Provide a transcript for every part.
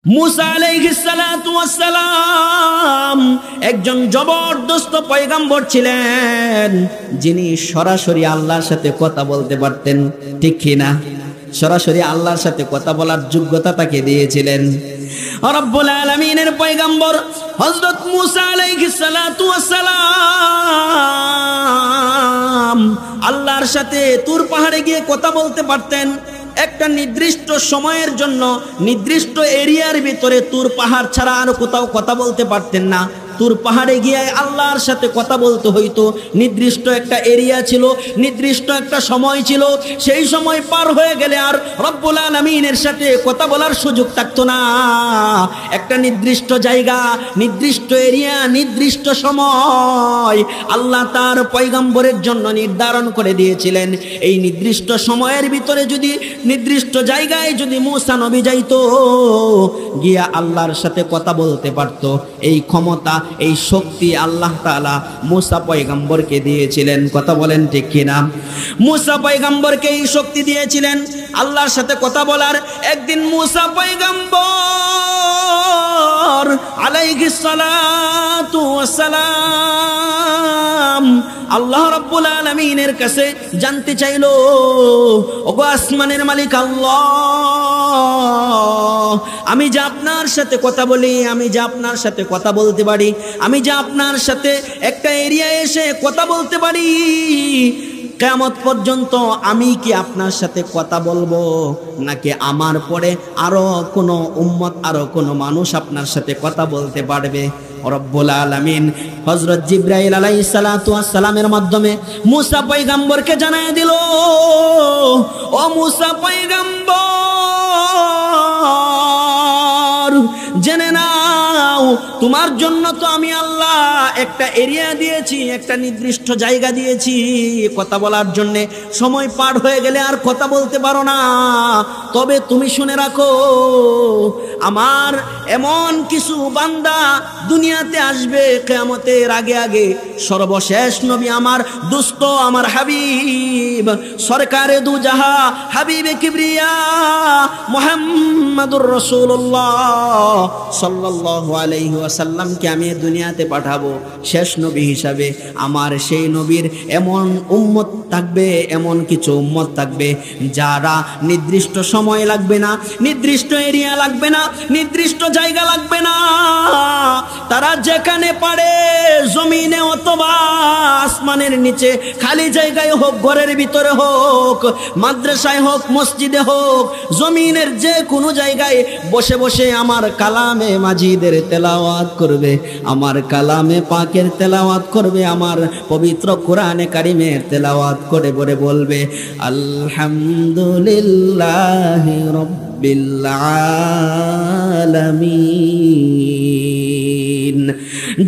মুসা আলাইহিস সালাতু ওয়াস সালাম একজন জবরদস্ত পয়গম্বর ছিলেন, যিনি সরাসরি আল্লাহর সাথে কথা বলতে পারতেন, ঠিক কি না? সরাসরি আল্লাহর সাথে কথা বলার যোগ্যতা তাকে দিয়েছিলেন রব্বুল আলামিনের পয়গম্বর হযরত মুসা আলাইহিস সালাতু ওয়াস সালাম আল্লাহর সাথে তুর পাহাড়ে গিয়ে কথা বলতে পারতেন। একটা নির্দিষ্ট সময়ের জন্য নির্দিষ্ট এরিয়ার ভিতরে তুর পাহাড় ছাড়া আর কোথাও কথা বলতে পারতেন না। তুর পাহাড়ে গিয়ে আল্লাহর সাথে কথা বলতে হইতো। নির্দিষ্ট একটা এরিয়া ছিল, নির্দিষ্ট একটা সময় ছিল, সেই সময় পার হয়ে গেলে আর রব্বুল আলামিনের সাথে কথা বলার সুযোগ থাকতো না। একটা নির্দিষ্ট জায়গা, নির্দিষ্ট এরিয়া, নির্দিষ্ট সময় আল্লাহ তার পয়গম্বরের জন্য নির্ধারণ করে দিয়েছিলেন। এই নির্দিষ্ট সময়ের ভিতরে যদি নির্দিষ্ট জায়গায় যদি মুসা নবী যাইতো, গিয়া আল্লাহর সাথে কথা বলতে পারত, এই ক্ষমতা এই শক্তি আল্লাহ তাআলা মুসা পয়গম্বরকে দিয়েছিলেন। কথা বলেন ঠিক কিনা? মুসা পয়গম্বরকে এই শক্তি দিয়েছিলেন আল্লাহর সাথে কথা বলার। একদিন মুসা পয়গম্বর আলাইহিস সালাতু ওয়াস সালাম আল্লাহ রাব্বুল আলামিনের কাছে জানতে চাইলো, ওগো আসমানের মালিক আল্লাহ, আমি যে আপনার সাথে কথা বলি, আমি যে আপনার সাথে কথা বলতে পারি, আমি যে আপনার সাথে একটা এরিয়ায় এসে কথা বলতে পারি, কিয়ামত পর্যন্ত আমি কি আপনার সাথে কথা বলবো, নাকি আমার পরে আরো কোনো উম্মত, আরো কোনো মানুষ আপনার সাথে কথা বলতে পারবে? রব্বুল আলামিন হযরত জিবরাইল আলাইহিস সালাতু ওয়াস সালামের মাধ্যমে মুসা পয়গম্বরকে জানায় দিল, ও মুসা পয়গম্বর, জেনে নাও তোমার জন্য তো আমি আল্লাহ একটা এরিয়া দিয়েছি, একটা নির্দিষ্ট জায়গা দিয়েছি কথা বলার জন্য। সময় পার হয়ে গেলে আর কথা বলতে পারো না। তবে তুমি শুনে রাখো, আমার এমন কিছু বান্দা দুনিয়াতে আসবে কিয়ামতের আগে আগে। সর্বশেষ নবী আমার দোস্ত, আমার হাবিব, সরকারে দু জাহা, হাবিবে কিবরিয়া মুহাম্মাদুর রাসূলুল্লাহ সাল্লাল্লাহু আলাইহি ওয়াসাল্লামকে আমি দুনিয়াতে পাঠাবো শেষ নবী হিসাবে। আমার সেই নবীর এমন উম্মত থাকবে, এমন কিছু উম্মত থাকবে যারা নির্দিষ্ট সময় লাগবে না, নির্দিষ্ট এরিয়া লাগবে না, নির্দিষ্ট জায়গা লাগবে না, তারা যেখানে পারে জমিনে অথবা আসমানের নিচে, খালি জায়গায় হোক, ঘরের ভিতরে হোক, মাদ্রাসায় হোক, মসজিদে হোক, জমিনের যে কোনো জায়গায় বসে বসে আমার কালামে মাজিদের তেলাওয়াত করবে, আমার কালামে পাকের তেলাওয়াত করবে, আমার পবিত্র কোরআনে কারিমের তেলাওয়াত করে বলে বলবে আলহামদুলিল্লাহি রাব্বিল আলামিন।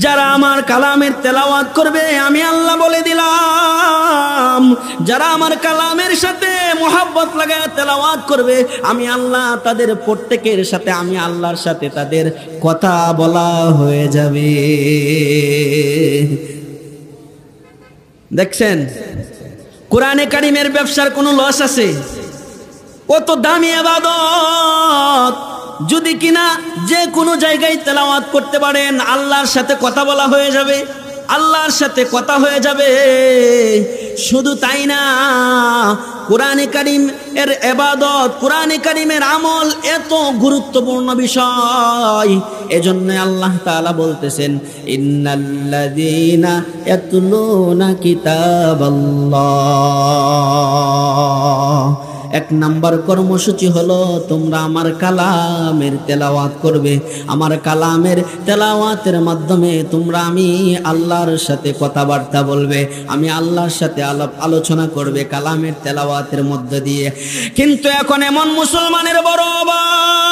যারা আমার কালামের তেলাওয়াত করবে, আমি আল্লাহ বলে দিলাম, যারা আমার কালামের সাথে মোহাব্বত লাগায় তেলাওয়াত করবে, আমি আল্লাহ তাদের প্রত্যেকের সাথে, আমি আল্লাহর সাথে তাদের কথা বলা হয়ে যাবে। দেখছেন কোরআনে কারিমের ব্যবসার কোনো লস আছে? কত দামি ইবাদত, যদি কিনা যে কোনো জায়গায় তেলাওয়াত করতে পারেন, আল্লাহর সাথে কথা বলা হয়ে যাবে, আল্লাহর সাথে কথা হয়ে যাবে। শুধু তাই না, কোরআনে কারিম এর ইবাদত, কোরআনে কারিমের আমল এত গুরুত্বপূর্ণ বিষয়। এজন্য আল্লাহ তাআলা বলতেছেন ইন্নাল্লাযীনা ইয়াতলুনা কিতাবাল্লাহ। এক নাম্বার কর্মসূচি হলো তোমরা আমার কালামের তেলাওয়াত করবে। আমার কালামের তেলাওয়াতের মাধ্যমে তোমরা আমি আল্লাহর সাথে কথাবার্তা বলবে, আমি আল্লাহর সাথে আলোচনা করবে কালামের তেলাওয়াতের মধ্য দিয়ে। কিন্তু এখন এমন মুসলমানের বড় অভাব,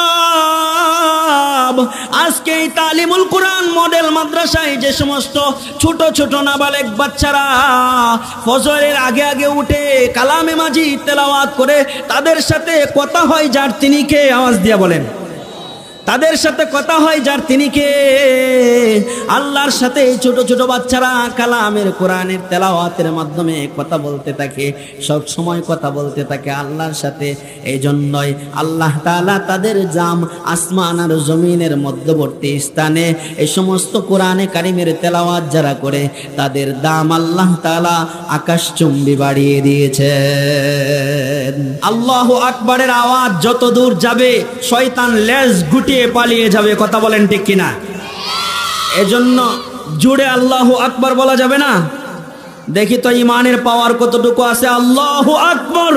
আজকে এই তালিমুল কোরআন মডেল মাদ্রাসায় যে সমস্ত ছোট ছোট নাবালেগ বাচ্চারা ফজরের আগে আগে উঠে কালামে মাজিদ তেলাওয়াত করে, তাদের সাথে কথা হয় যার, তিনি কে? আওয়াজ দিয়ে বলেন। তাদের সাথে কথা হয় যার তিনি কে? আল্লাহর সাথে ছোট ছোট বাচ্চারা কালামের কোরআনের তেলাওয়াতের মাধ্যমে কথা বলতে থাকে, সব সময় কথা বলতে থাকে আল্লাহর সাথে। এই জন্যই আল্লাহ তাআলা তাদের জাম আসমান আর জমিনের মধ্যবর্তী স্থানে এই সমস্ত কোরআনে কারিমের তেলাওয়াত যারা করে তাদের দাম আল্লাহ তাআলা আকাশচুম্বী বাড়িয়ে দিয়েছেন। আল্লাহু আকবারের আওয়াজ যত দূর যাবে শয়তান লেজ গুটিয়ে পালিয়ে যাবে। কথা বলেন ঠিক কিনা? এজন্য জুড়ে আল্লাহু আকবার বলা যাবে না? দেখি তো ইমানের পাওয়ার কতটুকু আছে। আল্লাহু আকবার।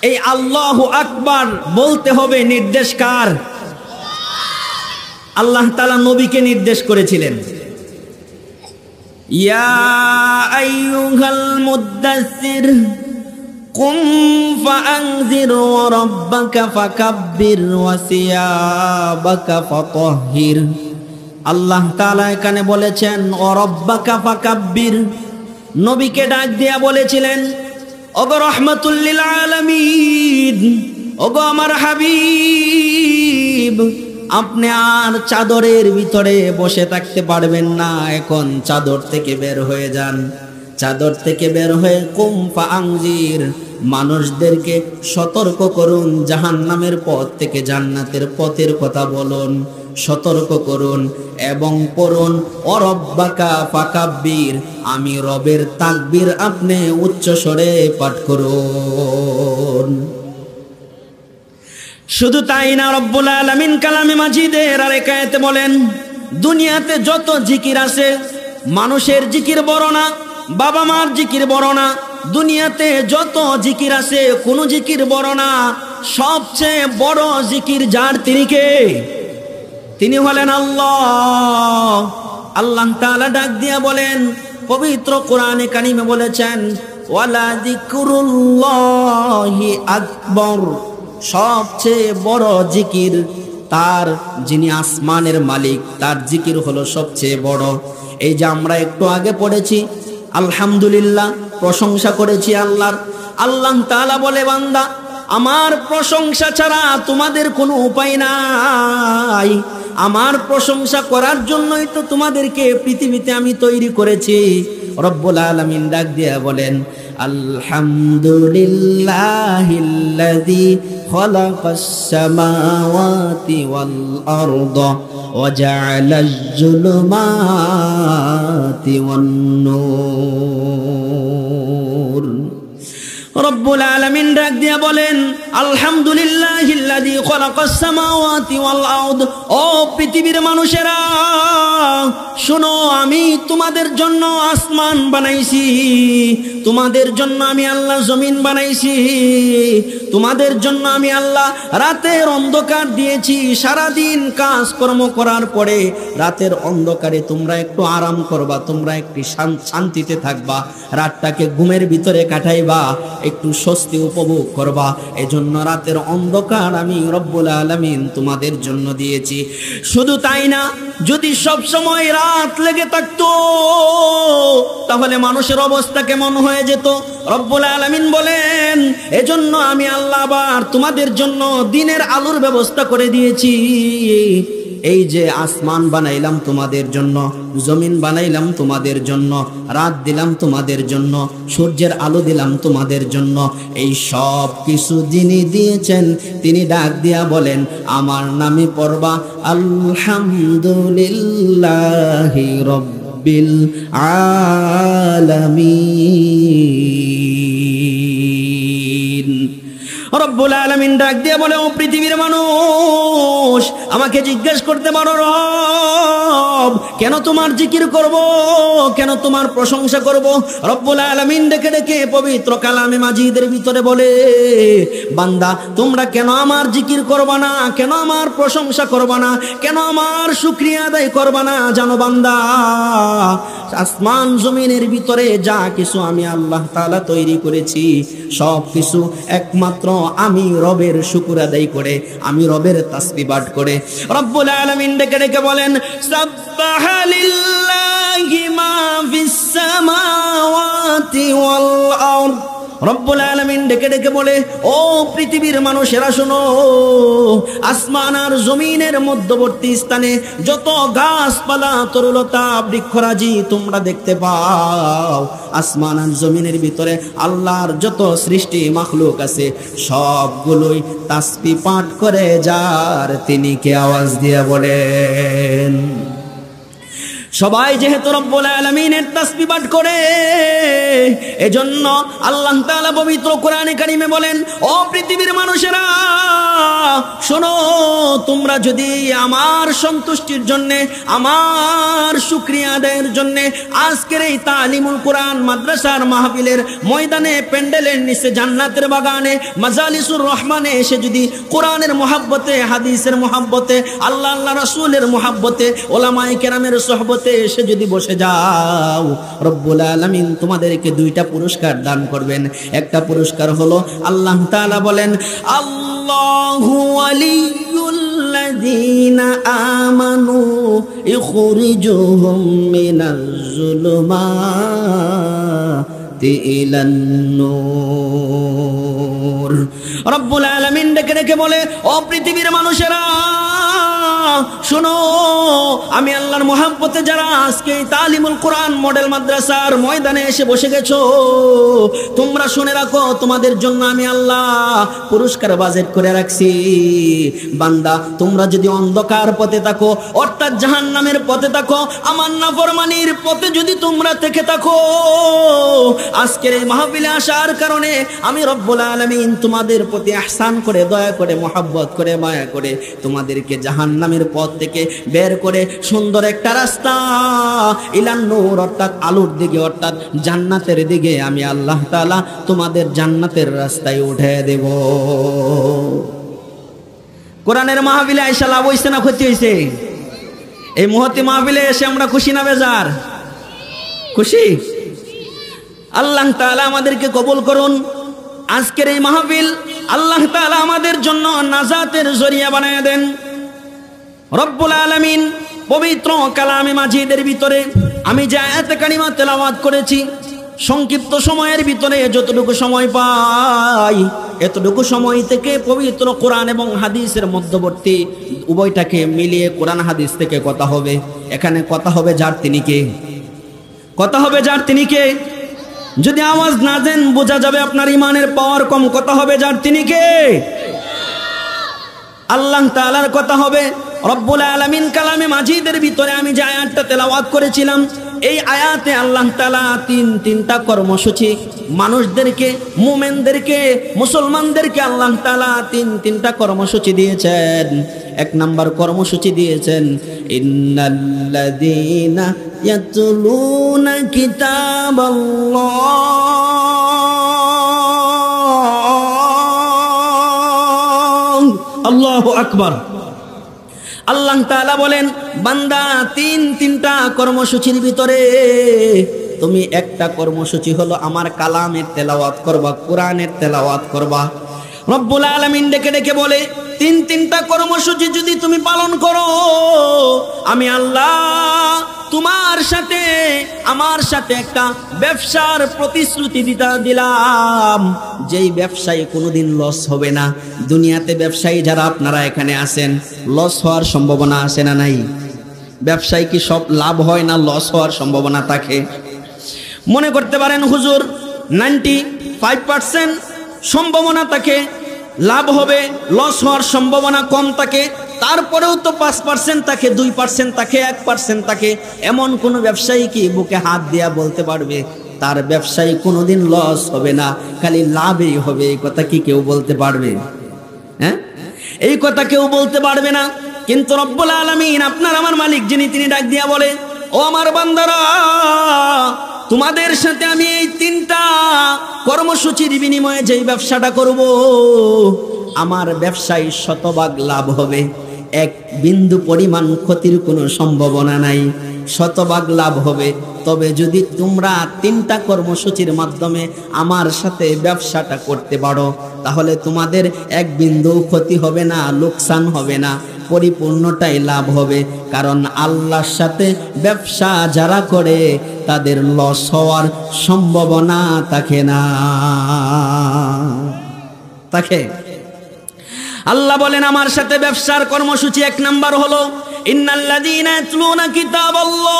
এই আল্লাহু আকবার বলতে হবে নির্দেশ কার? আল্লাহ তাআলা নবীকে নির্দেশ করেছিলেন, ইয়া আইয়ুহাল মুদ্দাসসির কুম ফাআনজির ওয়া রাব্বাকা ফাকাব্বির ওয়া সিয়াবাকা ফাতাহহির। আল্লাহ তাআলা এখানে বলেছেন ওয়া রাব্বাকা ফাকাব্বির। নবীকে ডাক দিয়া বলেছিলেন, ওগো রাহমাতুল লিল আলামিন, ওগো আমার হাবিব, আপনি আর চাদরের ভিতরে বসে থাকতে পারবেন না, এখন চাদর থেকে বের হয়ে যান। চাদর থেকে বের হয়ে কুম ফাআনজির, মানুষদেরকে সতর্ক করুন, জাহান্নামের পথ থেকে জান্নাতের পথের কথা বলুন, সতর্ক করুন এবং পড়ুন ও রব্বাকা ফাকাব্বির, আমি রবের তাকবীর আপনি উচ্চ স্বরে পাঠ করুন। শুধু তাই না, রব্বুল আলামিন কালামে মাজিদের আরেক আয়াতে বলেন, দুনিয়াতে যত জিকির আছে মানুষের জিকির বড় না, বাবা মার জিকির বড় না, দুনিয়াতে যত জিকির আছে কোন জিকির বড় না, সবচেয়ে বড় জিকির যার তিনি কে? তিনি হলেন আল্লাহ। আল্লাহ তাআলা ডাক দিয়া বলেন, পবিত্র কোরআনে কারিমে বলেছেন ওয়ালা যিকরুল্লাহি আকবার, সবচেয়ে বড় জিকির তার যিনি আসমানের মালিক, তার জিকির হলো সবচেয়ে বড়। এই যে আমরা একটু আগে পড়েছি আলহামদুলিল্লাহ, প্রশংসা করেছি আল্লাহর। আল্লাহ তাআলা বলে, বান্দা আমার প্রশংসা ছাড়া তোমাদের কোনো উপায় নাই, আমার প্রশংসা করার জন্যই তো তোমাদেরকে পৃথিবীতে আমি তৈরি করেছি। রব্বুল আলামিন ডাক দিয়া বলেন, আলহামদুলিল্লাহিল্লাযী খালাকাস সামাওয়াতি ওয়াল আরদা ওয়া জাআলাজ যুলুমাতি ওয়ান নূর। রব্বুল আলামিন ডাক দিয়া বলেন, আলহামদুলিল্লাহিল্লাযী খালাকাস সামাওয়াতি ওয়াল আরদ, ও পৃথিবীর মানুষেরা শোনো, আমি তোমাদের জন্য আসমান বানাইছি, তোমাদের জন্য আমি আল্লাহ জমিন বানাইছি, তোমাদের জন্য আমি আল্লাহ রাতের অন্ধকার দিয়েছি। সারাদিন কাজকর্ম করার পরে রাতের অন্ধকারে তোমরা একটু আরাম করবা, তোমরা একটু শান্তিতে থাকবা, রাতটাকে ঘুমের ভিতরে কাটাইবা, একটু স্বস্তি উপভোগ করবা। এজন্য রাতের অন্ধকার আমি রব্বুল আলামিন তোমাদের জন্য দিয়েছি। শুধু তাই না, যদি সব সময় রাত লেগে থাকতো তাহলে মানুষের অবস্থা কেমন হয়ে যেত? রব্বুল আলামিন বলেন, এজন্য আমি আল্লাহ আবার তোমাদের জন্য দিনের আলোর ব্যবস্থা করে দিয়েছি। এই যে আসমান বানাইলাম তোমাদের জন্য, জমিন বানাইলাম তোমাদের জন্য, রাত দিলাম তোমাদের জন্য, সূর্যের আলো দিলাম তোমাদের জন্য, এই সব কিছু যিনি দিয়েছেন তিনি ডাক দিয়া বলেন, আমার নামে পড়বা আলহামদুলিল্লাহি রাব্বিল আলামিন। রব্বুল আলামিন ডাক দিয়ে বলে, ও পৃথিবীর মানুষ, আমাকে জিজ্ঞেস করতে পারো রব কেন তোমার জিকির করব, কেন তোমার প্রশংসা করব? রব্বুল আলামিন ডেকে ডেকে পবিত্র কালামে মাজিদের ভিতরে বলে, বান্দা তোমরা কেন আমার জিকির করবা না, কেন আমার প্রশংসা করবা না, কেন আমার শুকরিয়া আদায় করবা না? জানো বান্দা, আসমান জমিনের ভিতরে যা কিছু আমি আল্লাহ তাআলা তৈরি করেছি সব কিছু একমাত্র আমি রবের শুকর আদায় করে, আমি রবের তাসবিহ পাঠ করে। রব্বুল আলামিন ডেকে ডেকে বলেন, সাব্বাহা লিল্লাহি মা ফিস সামাওয়াতি ওয়াল আরদ রব্বুল আলামিন ডেকে ডেকে বলে, ও পৃথিবীর মানুষেরা শোনো, আসমান আর জমিনের মধ্যবর্তী স্থানে যত গাছপালা তরুলতা বৃক্ষরাজি তোমরা দেখতে পাও, আসমান আর জমিনের ভিতরে আল্লাহর যত সৃষ্টি মাখলুক আছে সবগুলোই তাসবিহ পাঠ করে যার তিনি কে আওয়াজ দিয়ে বলেন। সবাই যেহেতু রব্বুল আলামিনের তাসবিহ পাঠ করে, এজন্য আল্লাহ তাআলা পবিত্র কোরআনে কারিমে বলেন, ও পৃথিবীর মানুষেরা শোনো, তোমরা যদি আমার সন্তুষ্টির জন্য, আমার শুকরিয়া আদায়ের জন্য আজকের এই তালিমুল কোরআন মাদ্রাসার মাহফিলের ময়দানে, প্যান্ডেলের নিচে, জান্নাতের বাগানে, মাজালিসুর রহমানে এসে যদি কোরআনের মহাব্বতে, হাদিসের মহাব্বতে, আল্লাহ রাসূলের মহাব্বতে, ওলামায়ে কেরামের সোহবতে এসে যদি বসে যাও, রব্বুল আলামিন তোমাদেরকে দুইটা পুরস্কার দান করবেন। একটা পুরস্কার হলো আল্লাহ তাআলা বলেন, আল্লাহু ওয়ালিয়ুল্লাযীনা আমানু ইখরিজুহুম মিনাজ যুলুমাতি ইলান নূর। রব্বুল আলামিন ডেকে ডেকে বলে, ও পৃথিবীর মানুষেরা শোনো, আমি আল্লাহর মহব্বতে যারা আজকে তালিমুল কোরআন মডেল মাদ্রাসার ময়দানে এসে বসে গেছো, তোমরা শুনে রাখো, তোমাদের জন্য আমি আল্লাহ পুরস্কার বাজেট করে রাখছি। বান্দা, তোমরা যদি অন্ধকার পথে থাকো, অর্থাৎ জাহান্নামের পথে থাকো, আমার নাফরমানির পথে যদি তোমরা থেকে থাকো, আজকের এই মাহফিলে আসার কারণে আমি রব্বুল আলামিন তোমাদের প্রতি ইহসান করে, দয়া করে, মহব্বত করে, মায়া করে তোমাদেরকে জাহান্নামের পথ থেকে বের করে সুন্দর একটা রাস্তা ইলান নূর, অর্থাৎ আলোর দিকে, অর্থাৎ জান্নাতের দিকে আমি আল্লাহ তাআলা তোমাদের জান্নাতের রাস্তায় উঠে দেব। কোরআনের মাহফিলে আইসা লাভ হইছে না ক্ষতি হইছে? এই মুহূর্তে মাহফিলে এসে আমরা খুশি না বেজার? খুশি। আল্লাহ তাআলা আমাদেরকে কবুল করুন। আজকের এই মাহফিল আল্লাহ তাআলা আমাদের জন্য নাজাতের জরিয়া বানায় দেন। রব্বুল আলামিন পবিত্র কালামে মাজিদের ভিতরে আমি যে আয়াতে কারিমা তেলাওয়াত করেছি, সংক্ষিপ্ত সময়ের ভিতরে যতটুকু সময় পাই, এতটুকু সময় থেকে পবিত্র কোরআন এবং হাদিসের মধ্যবর্তী উভয়টাকে মিলিয়ে কোরআন হাদিস থেকে কথা হবে। এখানে কথা হবে যার তিনি কে, কথা হবে যার তিনি কে। যদি আওয়াজ না দেন বোঝা যাবে আপনার ইমানের পাওয়ার কম। কথা হবে যার তিনি কে, আল্লাহ তাআলার কথা হবে। রব্বুল আলামিন কালামে মাজিদের ভিতরে আমি যে আয়াতটা তেলাওয়াত করেছিলাম, এই আয়াতে আল্লাহ তাআলা তিনটা কর্মসূচি মানুষদেরকে, মুমিনদেরকে, মুসলমানদেরকে আল্লাহ তাআলা তিনটা কর্মসূচি দিয়েছেন। এক নাম্বার কর্মসূচি দিয়েছেন, ইন্নাল্লাযীনা ইয়াতলুনা কিতাবাল্লাহ। আল্লাহু আকবার। আল্লাহ তাআলা বলেন, বান্দা তিনটা কর্মসূচির ভিতরে তুমি একটা কর্মসূচি হলো আমার কালামের তেলাওয়াত করবা, কোরআনের তেলাওয়াত করবা। রব্বুল আলামিন ডেকে ডেকে বলে, তিনটা কর্মসূচি যদি তুমি পালন করো, আমি আল্লাহ তোমার সাথে, আমার সাথে একটা ব্যবসার প্রতিশ্রুতি দিলাম, যেই ব্যবসায়ী কোনোদিন লস হবে না। দুনিয়াতে ব্যবসায়ী যারা আপনারা এখানে আছেন, লস হওয়ার সম্ভাবনা আছে না নাই? ব্যবসায়ী কি সব লাভ হয় না লস হওয়ার সম্ভাবনা থাকে? মনে করতে পারেন হুজুর 95% সম্ভাবনা থাকে লাভ হবে, লস হওয়ার সম্ভাবনা কম থাকে। তারপরেও তো 5% থাকে, 2% থাকে, 1% থাকে। এমন কোন ব্যবসায়ী কি বুকে হাত দিয়া বলতে পারবে তার ব্যবসায়ী কোনোদিন লস হবে না, খালি লাভই হবে? এই কথা কি কেউ বলতে পারবে? হ্যাঁ, এই কথা কেউ বলতে পারবে না। কিন্তু রব্বুল আলামিন, আপনার আমার মালিক যিনি, তিনি ডাক দিয়া বলে, ও আমার বান্দারা, তোমাদের সাথে আমি এই তিনটা কর্মসূচির বিনিময়ে যেই ব্যবসাটা করব, আমার ব্যবসায় শতভাগ লাভ হবে, এক বিন্দু পরিমাণ ক্ষতির কোনো সম্ভাবনা নাই, শতভাগ লাভ হবে। তবে যদি তোমরা তিনটা কর্মসূচির মাধ্যমে আমার সাথে ব্যবসাটা করতে পারো, তাহলে তোমাদের এক বিন্দু ক্ষতি হবে না, লোকসান হবে না। পরিপূর্ণটাই লাভ হবে। কারণ আল্লাহর সাথে ব্যবসা যারা করে তাদের লস হওয়ার সম্ভাবনা থাকে না। থাকে। আল্লাহ বলেন আমার সাথে ব্যবসার কর্মসূচি 1 নাম্বার হলো ইন্নাল্লাযীনা ইয়াতলুনা কিতাবাল্লাহ।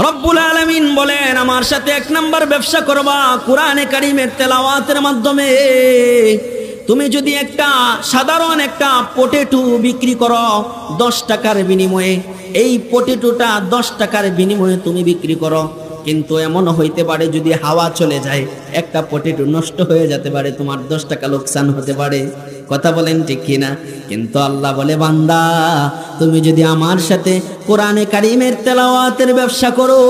রব্বুল আলামিন বলেন আমার সাথে 1 নাম্বার ব্যবসা করবা কোরআনে কারীমের তেলাওয়াতের মাধ্যমে। তুমি যদি একটা সাধারণ একটা পটেটো বিক্রি করো 10 টাকার বিনিময়ে, এই পটেটোটা 10 টাকার বিনিময়ে তুমি বিক্রি করো, কিন্তু এমন হইতে পারে যদি হাওয়া চলে যায় একটা পটেটো নষ্ট হয়ে যেতে পারে, তোমার 10 টাকা লোকসান হতে পারে। কথা বলেন ঠিক কিনা? কিন্তু আল্লাহ বলে বান্দা তুমি যদি আমার সাথে কোরআনে কারীমের তেলাওয়াতের ব্যবসা করো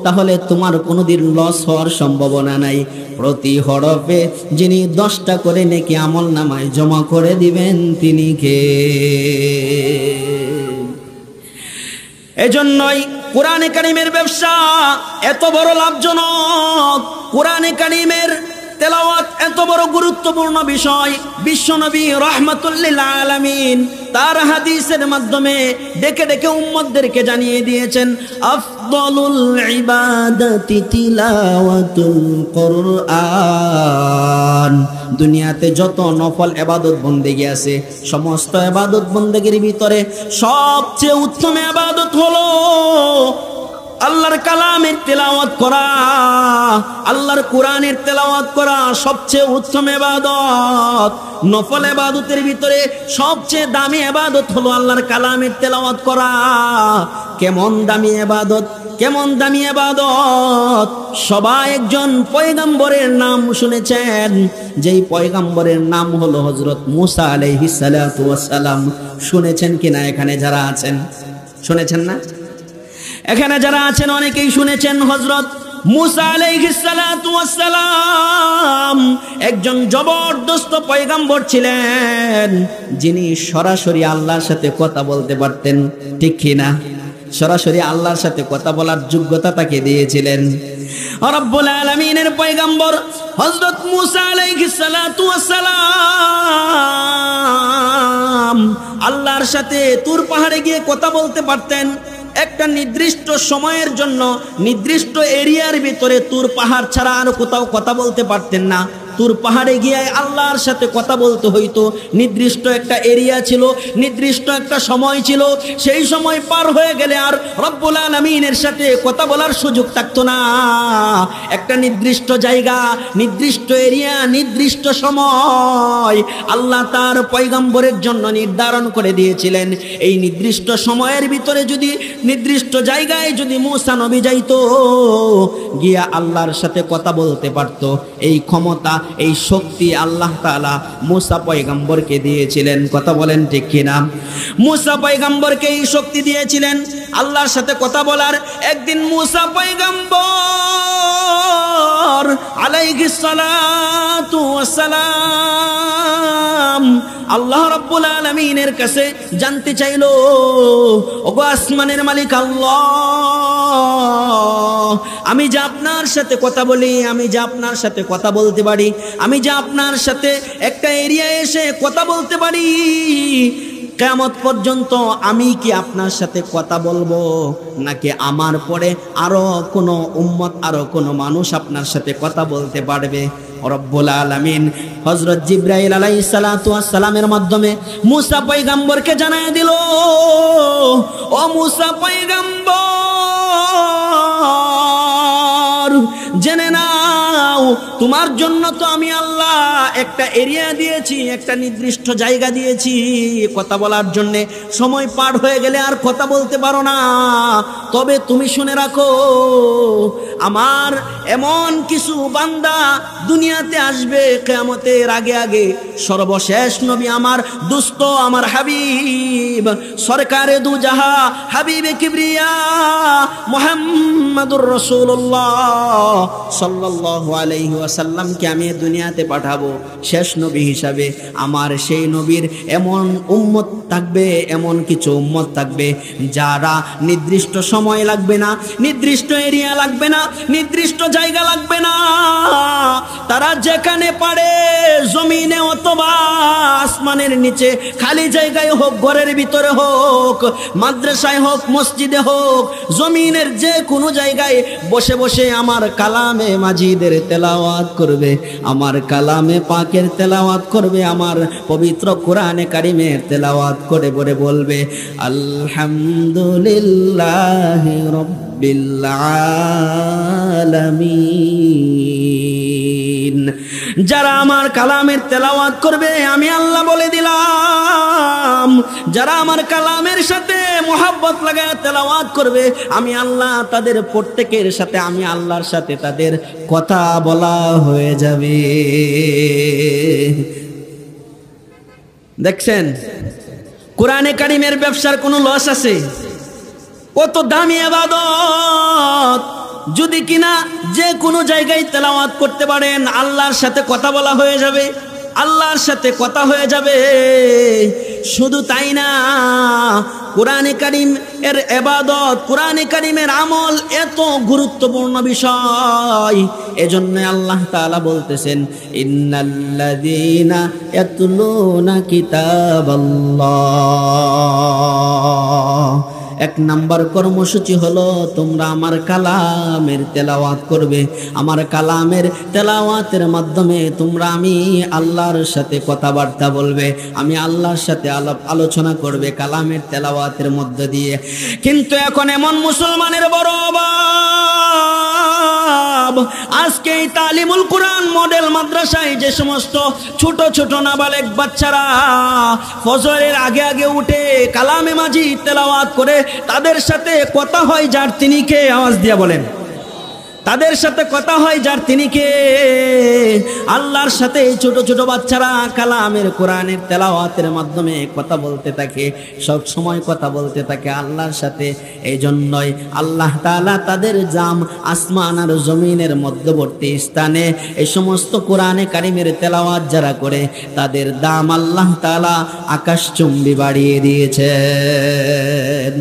তাহলে তোমার কোনোদিন লস হওয়ার সম্ভাবনা নাই। প্রতি হরফে যিনি 10টা করে নেকি আমল নামায় জমা করে দিবেন তিনি কে? এজন্যই কোরআনে কারীমের ব্যবসা এত বড় লাভজনক, কোরআনে কারীমের তেলাওয়াত এত বড় গুরুত্বপূর্ণ বিষয়। বিশ্বনবী রাহমাতুল লিল আলামিন তার হাদিসের মাধ্যমে ডেকে ডেকে উম্মতদেরকে জানিয়ে দিয়েছেন আফদালুল ইবাদাতি তিলাওয়াতুল কুরআন। দুনিয়াতে যত নফল ইবাদত বন্দেগী আছে সমস্ত ইবাদত বন্দেগীর ভিতরে সবচেয়ে উত্তম ইবাদত হলো আল্লাহর কালামের তেলাওয়াত করা, আল্লাহর কোরআনের তেলাওয়াত করা সবচেয়ে উত্তম ইবাদত। নফল ইবাদতের ভিতরে সবচেয়ে দামি ইবাদত হলো আল্লাহর কালামের তেলাওয়াত করা। কেমন দামি ইবাদত, কেমন দামি ইবাদত! সবাই একজন পয়গম্বরের নাম শুনেছেন, যেই পয়গম্বরের নাম হলো হযরত মুসা আলাইহিস সালাতু ওয়াস সালাম। শুনেছেন কিনা এখানে যারা আছেন? শুনেছেন না? এখানে যারা আছেন অনেকেই শুনেছেন হযরত মুসা আলাইহিস সালাতু ওয়াস সালাম একজন জবরদস্ত পয়গম্বর ছিলেন, যিনি সরাসরি আল্লাহর সাথে কথা বলতে পারতেন। ঠিক কিনা? সরাসরি আল্লাহর সাথে কথা বলার যোগ্যতা তাকে দিয়েছিলেন রব্বুল আলামিনের পয়গম্বর হযরত মুসা আলাইহিস সালাতু ওয়াস সালাম আল্লাহর সাথে তুর পাহাড়ে গিয়ে কথা বলতে পারতেন। একটা নির্দিষ্ট সময়ের জন্য নির্দিষ্ট এরিয়ার ভিতরে তুর পাহাড় ছাড়া আর কোথাও কথা বলতে পারতেন না। তুর পাহাড়ে গিয়ে আল্লাহর সাথে কথা বলতে হইতো। নির্দিষ্ট একটা এরিয়া ছিল, নির্দিষ্ট একটা সময় ছিল, সেই সময় পার হয়ে গেলে আর রব্বুল আলামিনের সাথে কথা বলার সুযোগ থাকতো না। একটা নির্দিষ্ট জায়গা, নির্দিষ্ট এরিয়া, নির্দিষ্ট সময় আল্লাহ তার পয়গম্বরের জন্য নির্ধারণ করে দিয়েছিলেন। এই নির্দিষ্ট সময়ের ভিতরে যদি নির্দিষ্ট জায়গায় যদি মুসা নবী যাইতো, গিয়া আল্লাহর সাথে কথা বলতে পারত, এই ক্ষমতা এই শক্তি আল্লাহ তাআলা মুসা পয়গম্বরকে দিয়েছিলেন। কথা বলেন ঠিক কিনা? মুসা পয়গম্বরকে এই শক্তি দিয়েছিলেন আল্লাহর সাথে কথা বলার। একদিন মুসা পয়গম্বর আলাইহিস সালাতু ওয়াস সালাম আল্লাহ রাব্বুল আলামিনের কাছে জানতে চাইলো, ওগো আসমানের মালিক আল্লাহ, আমি যে আপনার সাথে কথা বলি, আমি যে আপনার সাথে কথা বলতে পারি, আমি যে আপনার সাথে একটা এরিয়ায় এসে কথা বলতে পারি, কিয়ামত পর্যন্ত আমি কি আপনার সাথে কথা বলবো, নাকি আমার পরে আরো কোনো উম্মত, আরো কোনো মানুষ আপনার সাথে কথা বলতে পারবে? রব্বুল আলামিন হযরত জিবরাইল আলাইহিস সালাতু ওয়াস সালামের মাধ্যমে মুসা পয়গম্বরকে জানায় দিল, ও মুসা পয়গম্বর, জেনে নাও তোমার জন্য তো আমি আল্লাহ একটা এরিয়া দিয়েছি, একটা নির্দিষ্ট জায়গা দিয়েছি কথা বলার জন্য। সময় পার হয়ে গেলে আর কথা বলতে পারো না। তবে তুমি শুনে রাখো, আমার এমন কিছু বান্দা দুনিয়াতে আসবে কিয়ামতের আগে আগে। সর্বশেষ নবী আমার দোস্ত, আমার হাবিব, সরকারে দু জাহা, হাবিবে কিবরিয়া মুহাম্মাদুর রাসূলুল্লাহ সাল্লাল্লাহু আলাইহি ওয়াসাল্লামকে আমি দুনিয়াতে পাঠাবো শেষ নবী হিসাবে। আমার সেই নবীর এমন উম্মত থাকবে, এমন কিছু উম্মত থাকবে যারা নির্দিষ্ট সময় লাগবে না, নির্দিষ্ট এরিয়া লাগবে না, নির্দিষ্ট জায়গা লাগবে না, তারা যেখানে পারে জমিনে অথবা আসমানের নিচে খালি জায়গায় হোক, ঘরের ভিতরে হোক, মাদ্রাসায় হোক, মসজিদে হোক, জমিনের যে কোনো জায়গায় বসে বসে আমার কালামে মাজিদের তেলাওয়াত করবে, আমার কালামে পাকের তেলাওয়াত করবে, আমার পবিত্র কোরআনে কারিমের তেলাওয়াত করে বলে বলবে আলহামদুলিল্লাহি রাব্বিল আলামিন। যারা আমার কালামের তেলাওয়াত করবে আমি আল্লাহ বলে দিলাম, যারা আমার কালামের সাথে মোহাব্বত লাগায় তেলাওয়াত করবে আমি আল্লাহ তাদের প্রত্যেকের সাথে, আমি আল্লাহর সাথে তাদের কথা বলা হয়ে যাবে। দেখছেন কোরআনে কারিমের ব্যবসার কোনো লস আছে? কত দামি ইবাদত, যদি কিনা যে কোনো জায়গায় তেলাওয়াত করতে পারেন আল্লাহর সাথে কথা বলা হয়ে যাবে, আল্লাহর সাথে কথা হয়ে যাবে। শুধু তাই না, কোরআনে কারিম এর ইবাদত, কোরআনে কারিমের আমল এত গুরুত্বপূর্ণ বিষয়, এজন্য আল্লাহ তাআলা বলতেছেন ইন্নাল্লাযীনা ইয়াতলুনা কিতাবাল্লাহ। এক নাম্বার কর্মসূচি হলো তোমরা আমার কালামের তেলাওয়াত করবে। আমার কালামের তেলাওয়াতের মাধ্যমে তোমরা আমি আল্লাহর সাথে কথাবার্তা বলবে, আমি আল্লাহর সাথে আলোচনা করবে কালামের তেলাওয়াতের মধ্য দিয়ে। কিন্তু এখন এমন মুসলমানের বড় অভাব, আজকে এই তালিমুল কোরআন মডেল মাদ্রাসায় যে সমস্ত ছোট ছোট নাবালেগ বাচ্চারা ফজরের আগে আগে উঠে কালামে মাজিদ তেলাওয়াত করে, তাদের সাথে কথা হয় যার তিনি কে? আওয়াজ দিয়া বলেন। তাদের সাথে কথা হয় যার তিনি কে? আল্লাহর সাথে এই ছোট ছোট বাচ্চারা কালামের কোরআনের তেলাওয়াতের মাধ্যমে কথা বলতে থাকে, সব সময় কথা বলতে থাকে আল্লাহর সাথে। এই জন্যই আল্লাহ তাআলা তাদের জাম আসমান আর জমিনের মধ্যবর্তী স্থানে এই সমস্ত কোরআনে কারিমের তেলাওয়াত যারা করে তাদের দাম আল্লাহ তাআলা আকাশচুম্বী বাড়িয়ে দিয়েছেন।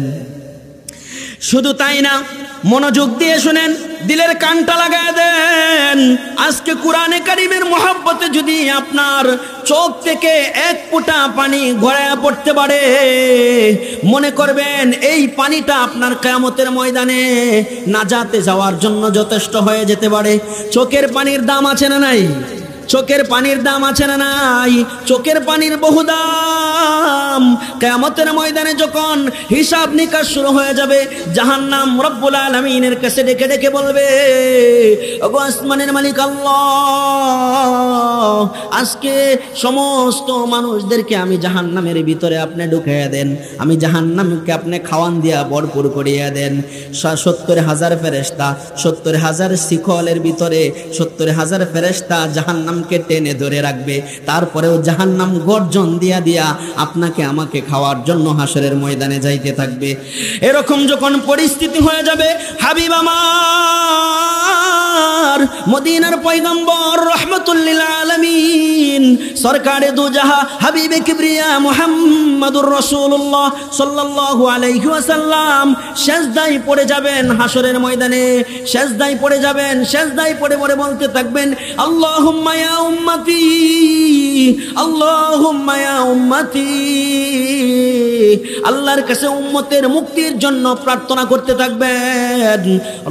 শুধু তাই না, মনোযোগ দিয়ে শুনেন, দিলের কানটা লাগায় দেন। আজকে কোরআনে কারিমের মহব্বতে যদি আপনার চোখ থেকে এক ফোঁটা পানি গড়ায়া পড়তে পারে, মনে করবেন এই পানিটা আপনার কিয়ামতের ময়দানে নাজাতে যাওয়ার জন্য যথেষ্ট হয়ে যেতে পারে। চোখের পানির দাম আছে না নাই? চোখের পানির দাম আছে না নাই? চোখের পানির বহু দাম। কিয়ামতের ময়দানে যখন হিসাব নিকাশ শুরু হয়ে যাবে, জাহান্নাম রব্বুল আলামিনের কাছে ডেকে ডেকে বলবে, ওগো আসমানের মালিক আল্লাহ, আজকে সমস্ত মানুষদেরকে আমি জাহান্নামের ভিতরে আপনি ঢুকাইয়া দেন, আমি জাহান্নামকে আপনি খাওয়ান দিয়া ভরপুর করিয়া দেন। 70,000 ফেরেশতা, 70,000 শিকলের ভিতরে 70,000 ফেরেশতা জাহান্নাম কে টেনে ধরে রাখবে। তারপরেও জাহান্নাম গর্জন দিয়া দিয়া আপনাকে আমাকে খাওয়ার জন্য হাসরের ময়দানে যাইতে থাকবে। এরকম যখন পরিস্থিতি হয়ে যাবে, হাবিব আমার মদিনার পয়গম্বর রাহমাতুল লিল আলামিন সরকারে দু জাহা হাবিবে কিবরিয়া মুহাম্মাদুর রাসূলুল্লাহ সাল্লাল্লাহু আলাইহি ওয়াসাল্লাম সিজদায় পড়ে যাবেন হাসরের ময়দানে, সিজদায় পড়ে যাবেন, সিজদায় পড়ে পড়ে বলতে থাকবেন আল্লাহুম্মা ইয়া উম্মতি, আল্লাহুম্মা ইয়া উম্মতি। আল্লাহর কাছে উম্মতের মুক্তির জন্য প্রার্থনা করতে থাকবেন।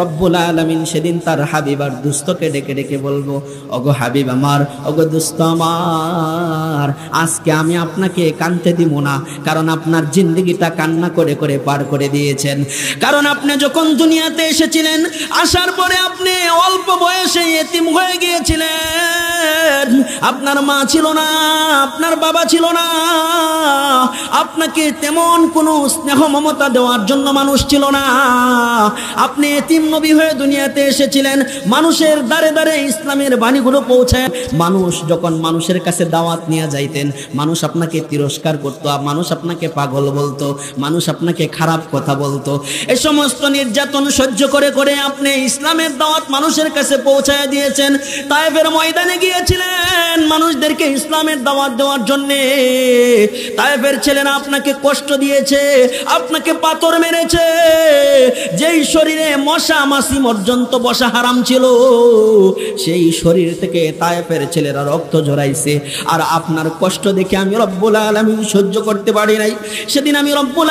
রব্বুল আলামিন সেদিন তার হাবিব আর দুস্থকে ডেকে ডেকে বলবো, ওগো হাবিব আমার, ওগো দুস্থ আমার, আজকে আমি আপনাকে কাঁদতে দিব না, কারণ আপনার জিন্দেগিটা কান্না করে করে পার করে দিয়েছেন। কারণ আপনি যখন দুনিয়াতে এসেছিলেন, আসার পরে আপনি অল্প বয়সে ইতিম হয়ে গিয়েছিলেন। আপনার মা ছিল না, আপনার বাবা ছিল না, আপনাকে তেমন কোনো স্নেহ মমতা দেওয়ার জন্য মানুষ ছিল না। আপনি এতিম নবী হয়ে দুনিয়াতে এসেছিলেন, মানুষের দ্বারে দ্বারে ইসলামের বাণীগুলো পৌঁছায়। মানুষ যখন মানুষের কাছে দাওয়াত নিয়ে যাইতেন, মানুষ আপনাকে তিরস্কার করত, মানুষ আপনাকে পাগল বলতো, মানুষ আপনাকে খারাপ কথা বলতো। এই সমস্ত নির্যাতন সহ্য করে করে আপনি ইসলামের দাওয়াত মানুষের কাছে পৌঁছায় দিয়েছেন। তায়েফের ময়দানে গিয়েছিলেন মানুষদেরকে ইসলামের দাওয়াত দেওয়ার জন্যে। তায়েফের ছেলেরা আপনাকে কষ্ট দিয়েছে, আপনাকে পাথর মেরেছে। যেই শরীরে মশা মাছি পর্যন্ত বসা হারাম ছিল, সেই শরীর থেকে তায়েফের ছেলেরা রক্ত ঝরাইছে। আর আপনার কষ্ট দেখে আমি রব্বুল আলামিন সহ্য করতে পারি নাই। সেদিন আমি রব্বুল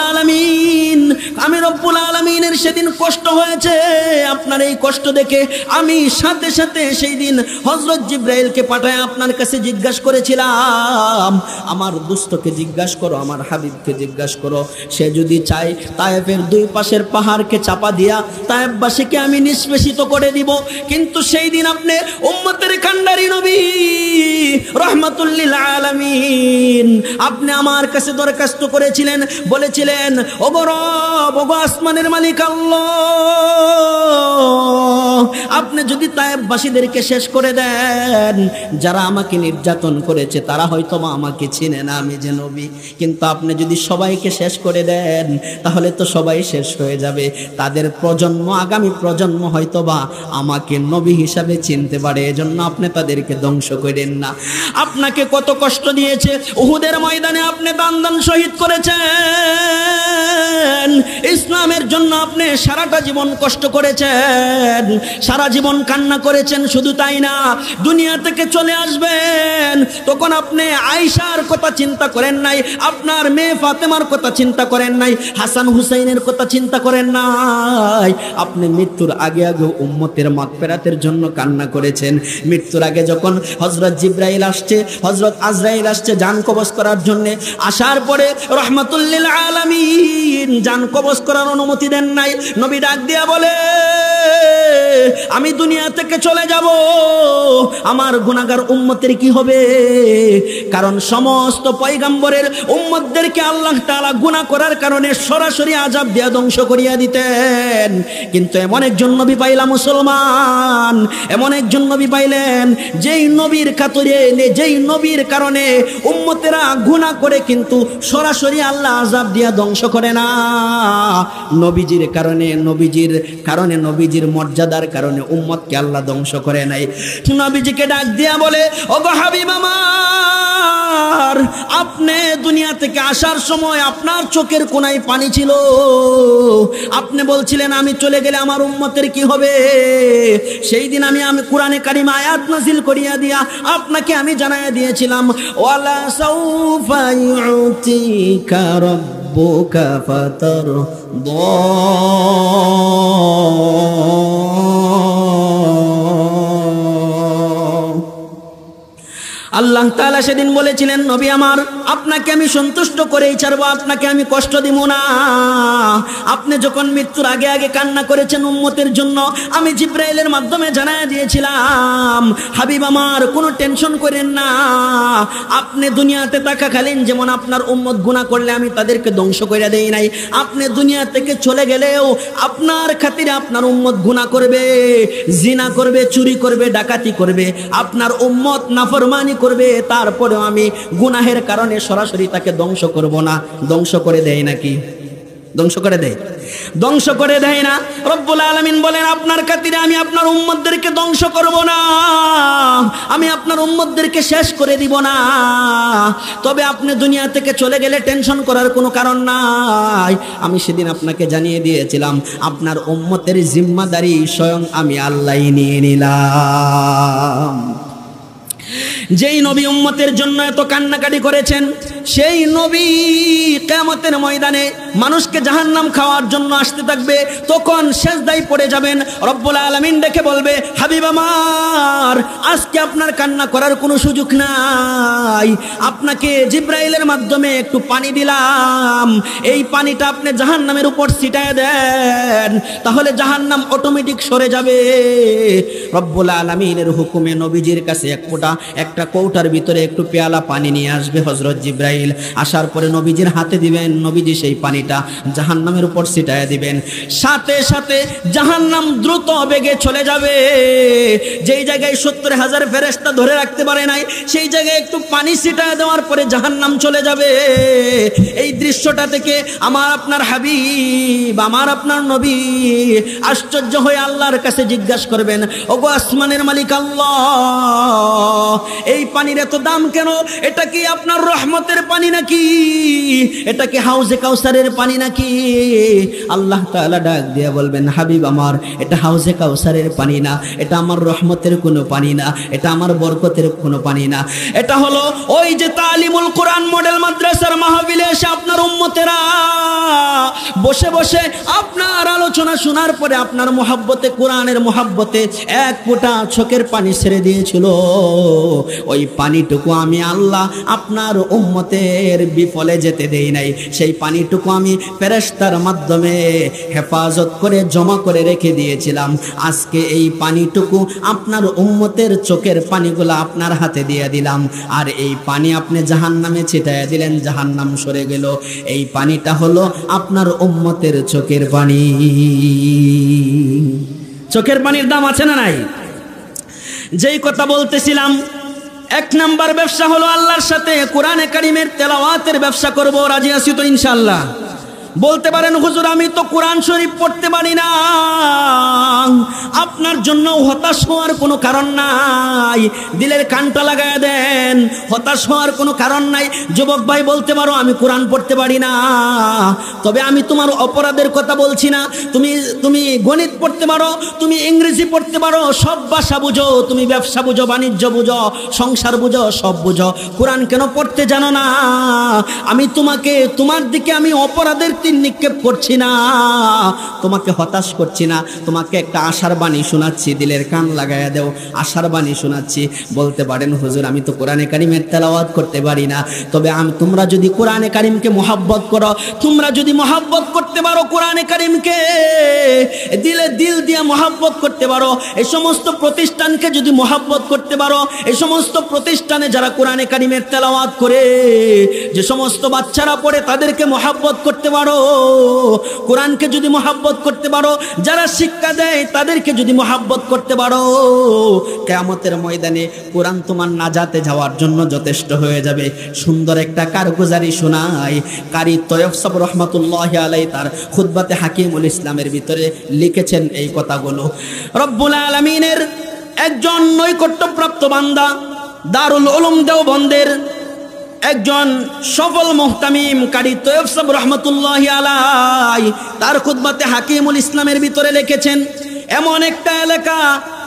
আলামিনের সেদিন কষ্ট হয়েছে। আপনার এই কষ্ট দেখে আমি সাথে সাথে সেই দিন হযরত জিবরাইলকে পাঠায় আপনার কাছে জিজ্ঞাসা করেছিলাম, আমার দোস্তকে জিজ্ঞাসা করো, আমার হাবিবকে জিজ্ঞাসা করো, সে যদি চায় তায়েফের দুই পাশের পাহাড়কে চাপা দিয়া তায়েফবাসীকে আমি নিষ্পেষিত করে দিব। কিন্তু সেই দিন আপনি উম্মতের কান্ডারি নবী রাহমাতুল লিল আলামিন, আপনি আমার কাছে দরখাস্ত করেছিলেন, বলেছিলেন, ওগো রব, ওগো আসমানের মালিক আল্লাহ, আপনি যদি তায়েফবাসীদেরকে শেষ করে দেন, যারা আমাকে নির্যাতন করেছে তারা হয়তো আমাকে চিনে না আমি যে নবী, কিন্তু আপনি যদি সবাইকে শেষ করে দেন তাহলে তো সবাই শেষ হয়ে যাবে। তাদের প্রজন্ম, আগামী প্রজন্ম হয়তোবা আমাকে নবী হিসাবে চিনতে পারে, এজন্য আপনি তাদেরকে ধ্বংস করেন না। আপনাকে কত কষ্ট দিয়েছে, উহুদের ময়দানে আপনি দান দান শহীদ করেছেন, ইসলামের জন্য আপনি সারাটা জীবন কষ্ট করেছেন, সারা জীবন কান্না করেছেন। শুধু তাই না, দুনিয়া থেকে চলে আসবেন তখন আপনি আয়েশার কথা চিন্তা করেন নাই, আপনার মেয়ে ফাতেমার কথা চিন্তা করেন নাই, হাসান হুসাইনের কথা চিন্তা করেন নাই। আপনি মৃত্যুর আগে আগে উম্মতের মাগফিরাতের জন্য কান্না করেছেন। মৃত্যুর আগে যখন হযরত জিবরাইল আসছে, হযরত আজরাইল আসছে জান কবজ করার জন্য, আসার পরে রাহমাতুল লিল আলামিন জান কবজ করার অনুমতি দেন নাই। নবী ডাক দিয়া বলে, আমি দুনিয়া থেকে চলে যাব, আমার গুনাহগার উম্মতের কি হবে? কারণ সমস্ত পয়গম্বরের উম্মতদেরকে আল্লাহ তাআলা গুনাহ করার কারণে সরাসরি আযাব দিয়া ধ্বংস করিয়া দিতেন। কিন্তু এমন একজন নবী পাইলাম মুসলমান, এমন একজন নবী পাইলেন যেই নবীর খাতিরে, যেই নবীর কারণে উম্মতেরা গুনাহ করে কিন্তু সরাসরি আল্লাহ আযাব দিয়া ধ্বংস করে না। নবীজির কারণে, নবীজির মর্যাদার কারণে উম্মতকে আল্লাহ ধ্বংস করে নাই। নবীজিকে ডাক দিয়া বলে, ওগো হাবিব আমার, আপনি দুনিয়া থেকে আসার সময় আপনার চোখের কোনায় পানি ছিল, আপনি বলছিলেন আমি চলে গেলে আমার উম্মতের কি হবে? সেই দিন আমি কোরআনে কারিম আয়াত নাযিল করিয়া দিয়া আপনাকে আমি জানাইয়া দিয়েছিলাম, ওয়ালা সাউফা ইউতিকা রাব্বুকা ফাতারদা। আল্লাহ তাআলা সেদিন বলেছিলেন, নবী আমার, আপনাকে আমি সন্তুষ্ট করেই ছাড়বো, আপনাকে আমি কষ্ট দিব না। আপনি যখন মৃত্যুর আগে আগে কান্না করেছেন উম্মতের জন্য, আমি জিবরাইলের মাধ্যমে জানায় দিয়েছিলাম, হাবিব আমার, কোনো টেনশন করেন না। আপনি দুনিয়াতে থাকাকালীন যেমন আপনার উম্মত গুনাহ করলে আমি তাদেরকে ধ্বংস করে দেই নাই, আপনি দুনিয়া থেকে চলে গেলেও আপনার খাতিরে আপনার উম্মত গুনাহ করবে, জিনা করবে, চুরি করবে, ডাকাতি করবে, আপনার উম্মত নাফরমানি করবে, তারপরেও আমি গুনাহের কারণে সরাসরি তাকে ধ্বংস করব না। ধ্বংস করে দেয় নাকি? ধ্বংস করে দেয়? ধ্বংস করে দেয় না। রব্বুল আলামিন বলেন, আপনার খাতিরে আমি আপনার উম্মতদেরকে ধ্বংস করব না, আমি আপনার উম্মতদেরকে শেষ করে দিব না। তবে আপনি দুনিয়া থেকে চলে গেলে টেনশন করার কোনো কারণ নাই। আমি সেদিন আপনাকে জানিয়ে দিয়েছিলাম, আপনার উম্মতের জিম্মাদারি স্বয়ং আমি আল্লাহই নিয়ে নিলাম। যেই নবী উম্মতের জন্য এত কান্নাকাটি করেছেন, সেই নবী কিয়ামতের ময়দানে মানুষকে জাহান্নাম খাওয়ার জন্য আসতে থাকবে, তখন সিজদায় পড়ে যাবেন। রব্বুল আলামিন দেখে বলবে, হাবিব আমার, আজকে আপনার কান্না করার কোনো সুযোগ নাই। আপনাকে জিব্রাইলের মাধ্যমে একটু পানি দিলাম, এই পানিটা আপনি জাহান্নামের উপর ছিটায় দেন, তাহলে জাহান্নাম অটোমেটিক সরে যাবে। রব্বুল আলামিনের হুকুমে নবীজির কাছে একটা কৌটার ভিতরে একটু পেয়ালা পানি নিয়ে আসবে হযরত জিব্রাইল। আসার পরে নবীজির হাতে দিবেন, নবীজি সেই পানিটা জাহান্নামের উপর ছিটায় দিবেন। সাথে সাথে জাহান্নাম দ্রুত বেগে চলে যাবে। যেই জায়গায় 70,000 ফেরেশতা ধরে রাখতে পারে নাই, সেই জায়গায় একটু পানি ছিটায় দেওয়ার পরে জাহান্নাম চলে যাবে। এই দৃশ্যটা থেকে আমার আপনার হাবিব, আমার আপনার নবী আশ্চর্য হয়ে আল্লাহর কাছে জিজ্ঞাসা করবেন, ওগো আসমানের মালিক আল্লাহ, এই পানির এত দাম কেন? এটা কি আপনার রহমতের পানি নাকি? এটা কি হাউজে কাউসারের পানি নাকি? আল্লাহ তাআলা ডাক দিয়ে বলবেন, হাবিব আমার, এটা হাউজে কাউসারের পানি না, এটা আমার রহমতের কোনো পানি না, এটা আমার বরকতের কোনো পানি না। এটা হলো ওই যে তালিমুল কোরআন মডেল মাদ্রাসার মাহফিলে এসে আপনার উম্মতেরা বসে বসে আপনার আলোচনা শোনার পরে আপনার মোহাব্বতে, কোরআনের মোহাব্বতে এক ফোঁটা চোখের পানি ছেড়ে দিয়েছিল। ওই পানিটুকু আমি আল্লাহ আপনার উম্মতের বিফলে যেতে দেই নাই। সেই পানিটুকু আমি ফেরেশতার মাধ্যমে হেফাজত করে জমা করে রেখে দিয়েছিলাম। আজকে এই পানিটুকু আপনার উম্মতের চোখের পানিগুলো আপনার হাতে দিয়ে দিলাম, আর এই পানি আপনি জাহান্নামে ছিটাইয়া দিলেন, জাহান্নাম সরে গেল। এই পানিটা হলো আপনার উম্মতের চোখের পানি। চোখের পানির দাম আছে না নাই? যেই কথা বলতেছিলাম, 1 নাম্বার ব্যবসা হলো আল্লাহর সাথে কোরআনে কারিমের তেলাওয়াতের ব্যবসা করব। রাজি আছি তো ইনশাআল্লাহ? বলতে পারেন, হুজুর আমি তো কোরআন শরীফ পড়তে পারি না। আপনার জন্য হতাশ হওয়ার কোনো কারণ নাই, দিলের কানটা লাগায় দেন, হতাশ হওয়ার কোনো কারণ নাই। যুবক ভাই বলতে পারো, আমি কোরআন পড়তে পারি না, তবে আমি তোমার অপরাধের কথা বলছি না। তুমি গণিত পড়তে পারো, তুমি ইংরেজি পড়তে পারো, সব ভাষা বুঝো, তুমি ব্যবসা বুঝো, বাণিজ্য বুঝো, সংসার বুঝো, সব বুঝো, কোরআন কেন পড়তে জানো না? আমি তোমার দিকে আমি অপরাধের নিক্ষেপ করছি না, তোমাকে হতাশ করছি না, তোমাকে একটা আশার বাণী শোনাচ্ছি, দিলের কান লাগাইয়া দেও, আশার বাণী শোনাচ্ছি। বলতে পারেন, হুজুর আমি তো কোরআনে কারিমের তেলাওয়াত করতে পারি না, তবে তোমরা যদি কোরআনে কারিমকে মহব্বত করো, তোমরা যদি মহব্বত করতে পারো কোরআনে কারিমকে, দিলে দিল দিয়ে মহব্বত করতে পারো, এই সমস্ত প্রতিষ্ঠানকে যদি মহব্বত করতে পারো, এই সমস্ত প্রতিষ্ঠানে যারা কোরআনে কারিমের তেলাওয়াত করে, যে সমস্ত বাচ্চারা পড়ে, তাদেরকে মহব্বত করতে পারো, কোরআনকে যদি মহব্বত করতে পারো, যারা শিক্ষা দেয় তাদেরকে যদি মহব্বত করতে পারো, কিয়ামতের ময়দানে কোরআন তোমার নাজাতে যাওয়ার জন্য যথেষ্ট হয়ে যাবে। সুন্দর একটা কারগুজারি শোনায় কারি তয়ব সাহেব রহমাতুল্লাহি আলাইহি তার খুতবাতে হাকিমুল ইসলামের ভিতরে লিখেছেন এই কথাগুলো। রব্বুল আলামিনের একজন নৈকট্যপ্রাপ্ত বান্দা, দারুল উলুম দেওবন্দের একজন সফল মুহতামিম কারি তয়ব সাহেব রহমাতুল্লাহি আলাইহি তার খুতবাতে হাকিমুল ইসলামের ভিতরে লিখেছেন, এমন একটা এলাকা,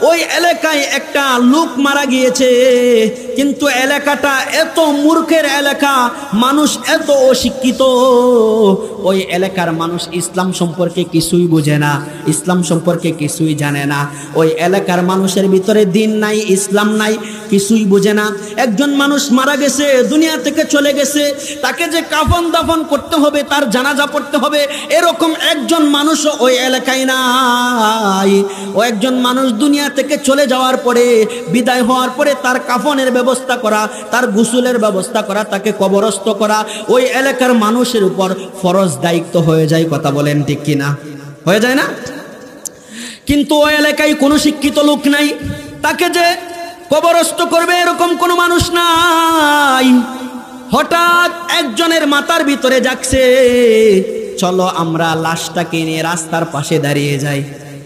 ওই এলাকায় একটা লোক মারা গিয়েছে, কিন্তু এলাকাটা এত মূর্খের এলাকা, মানুষ এত অশিক্ষিত, ওই এলাকার মানুষ ইসলাম সম্পর্কে কিছুই বোঝে না, ইসলাম সম্পর্কে কিছুই জানে না। ওই এলাকার মানুষের ভিতরে দিন নাই, ইসলাম নাই, কিছুই বোঝে না। একজন মানুষ মারা গেছে, দুনিয়া থেকে চলে গেছে, তাকে যে কাফন দাফন করতে হবে, তার জানাজা পড়তে হবে, এরকম একজন মানুষও ওই এলাকায় নাই। ও একজন মানুষ দুনিয়া থেকে চলে যাওয়ার পরে, বিদায় হওয়ার পরে তার কাফনের ব্যবস্থা করা, তার গোসলের ব্যবস্থা করা, তাকে কবরস্থ করা ওই এলাকার মানুষের উপর ফরজ দায়িত্ব হয়ে যায়। কথা বলেন ঠিক কিনা? হয়ে যায় না? কিন্তু ওই এলাকায় কোনো শিক্ষিত লোক নাই, তাকে যে কবরস্থ করবে এরকম কোনো মানুষ নাই। হঠাৎ একজনের মাথার ভিতরে যাচ্ছে, চলো আমরা লাশটাকে নিয়ে রাস্তার পাশে দাঁড়িয়ে যাই,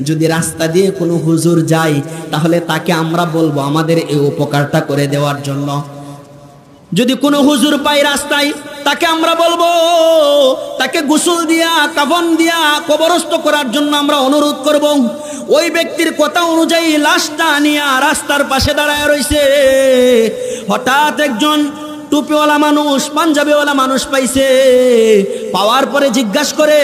যদি রাস্তা দিয়ে কোনো হুজুর যায় তাহলে তাকে আমরা বলবো আমাদের এই উপকারটা করে দেওয়ার জন্য। যদি কোনো হুজুর পাই রাস্তায়, তাকে আমরা বলবো, তাকে গোসল দিয়া, কাফন দিয়া কবরস্থ করার জন্য আমরা অনুরোধ করব। ওই ব্যক্তির কথা অনুযায়ী লাশটা নিয়ে রাস্তার পাশে দাঁড়ায় রয়েছে। হঠাৎ একজন টুপিওয়ালা মানুষ, পাঞ্জাবিওয়ালা মানুষ পাইছে। পাওয়ার পরে জিজ্ঞাসা করে,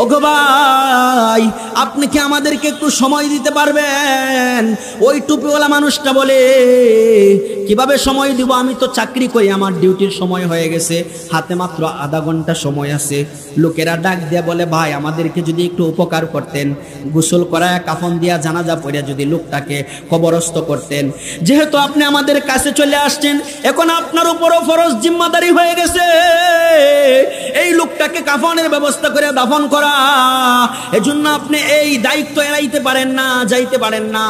ওগো ভাই, আপনি কি আমাদেরকে একটু সময় দিতে পারবেন? ওই টুপিওয়ালা মানুষটা বলে, কিভাবে সময় দিব? আমি তো চাকরি করি, আমার ডিউটির সময় হয়ে গেছে, হাতে মাত্র আধা ঘন্টা সময় আছে। লোকেরা ডাক দিয়ে বলে, ভাই আমাদেরকে যদি একটু উপকার করতেন, গোসল করায় কাফন দিয়া জানাজা পড়িয়া যদি লোকটাকে কবরস্থ করতেন। যেহেতু আপনি আমাদের কাছে চলে আসছেন, এখন আপনার উপরও ফরজ জিম্মাদারি হয়ে গেছে এই লোকটাকে কাফনের ব্যবস্থা করে দাফন করা। এজন্য আপনি এই দায়িত্ব এড়াইতে পারেন না, যাইতে পারেন না।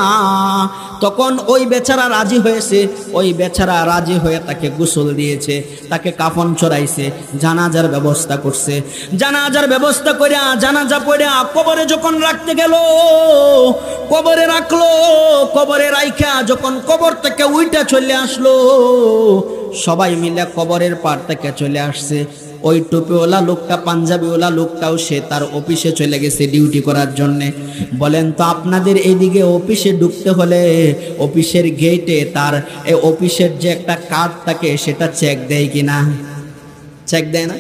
তখন ওই বেচারা রাজি হয়েছে। ওই বেচারা রাজি হয়ে তাকে গোসল দিয়েছে, তাকে কাফন চড়াইছে, জানাজার ব্যবস্থা করছে। জানাজার ব্যবস্থা করিয়া জানাজা পড়িয়া কবরে যখন রাখতে গেল, কবরে রাখলো। কবরে রাইখা যখন কবর থেকে উইটা চলে আসলো, সবাই মিলে কবরের পার থেকে চলে আসছে। ওই টুপিওয়ালা লোকটা, পাঞ্জাবিওয়ালা লোকটাও সে তার অফিসে চলে গেছে ডিউটি করার জন্যে। বলেন তো আপনাদের এইদিকে অফিসে ঢুকতে হলে অফিসের গেটে তার এই অফিসের যে একটা কার্ড থাকে সেটা চেক দেয় কিনা? চেক দেয় না?